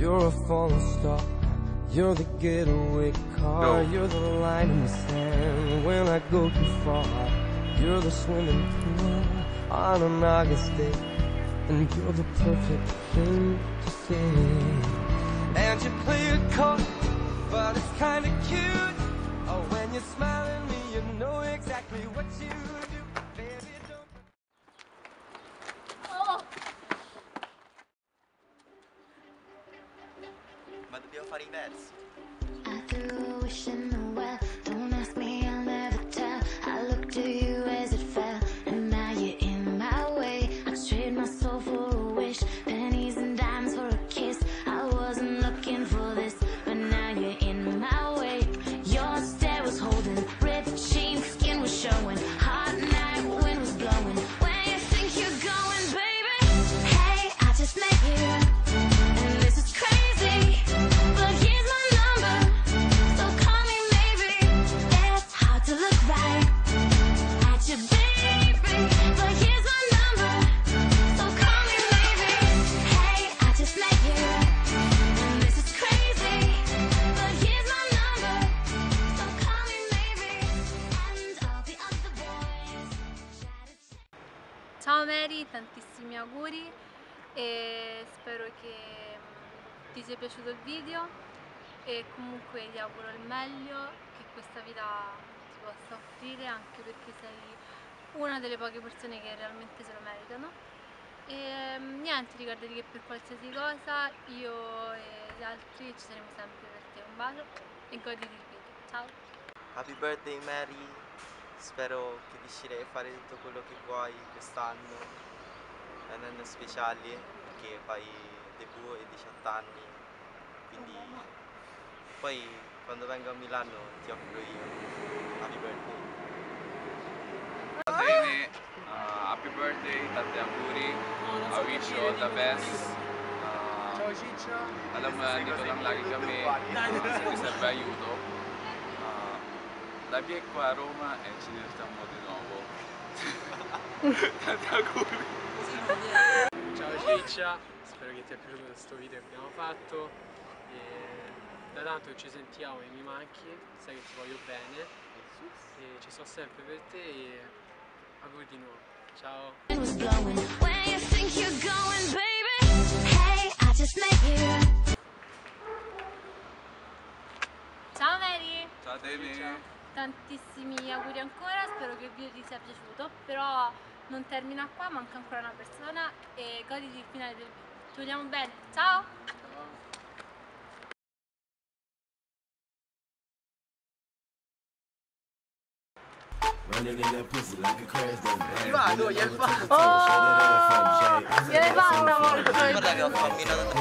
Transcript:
You're a falling star. You're the getaway car. You're the line in the sand when I go too far. You're the swimming pool on an August day, and you're the perfect thing to say. And you play it cold, but it's kinda cute. Oh, when you smile at me, you know exactly what you do. Baby, don't... Oh! Ma dobbiamo fare i versi. I threw a wish in the well. Don't ask me, I'll never tell. I looked to you as it fell, and now you're in my way. I trade my soul for a wish, pennies and dimes for a kiss. I wasn't looking for this, but now you're in my way. Your stare was holding, ripped jeans, skin was showing. Hot night, wind was blowing. Where you think you're going, baby? Hey, I just met you, and this is crazy. But here's my number, so call me maybe. It's hard to look right at you, baby. But here's my number, so call me maybe. Hey, I just met you, and this is crazy. But here's my number, so call me maybe. And all the other boys try to change. Ciao Mary, tantissimi auguri e spero che ti sia piaciuto il video e comunque ti auguro il meglio che questa vita ti possa offrire, anche perché sei una delle poche persone che realmente se lo meritano. E niente, ricordati che per qualsiasi cosa io e gli altri ci saremo sempre per te. Un bacio e goditi il video. Ciao! Happy birthday Mary, spero che riuscirai a fare tutto quello che vuoi quest'anno. È un anno speciale perché fai debut ai 18 anni, quindi poi quando vengo a Milano ti offro io. Happy birthday. Bene, happy birthday, tanti auguri, I wish you all the best. Ciao Ciccia. Alam mo, dito lang lagi kami sa riserve aiuto. Da Biecco a Roma e ci divertiamo di nuovo. Tanti auguri. Ciao Ciccia, spero che ti sia piaciuto questo video che abbiamo fatto. E da tanto che ci sentiamo e mi manchi, sai che ti voglio bene e ci sono sempre per te e auguri di nuovo. Ciao! Wind was blowing. Where you think you're going, baby? Hey, I just met you. Ciao Mary! Ciao Demi. Tantissimi auguri ancora, spero che il video ti sia piaciuto, però non termina qua, manca ancora una persona e goditi il finale del video. Ci vediamo bene, ciao! Vado, gliel fa. Gliele fa una volta! Guarda che ho camminato.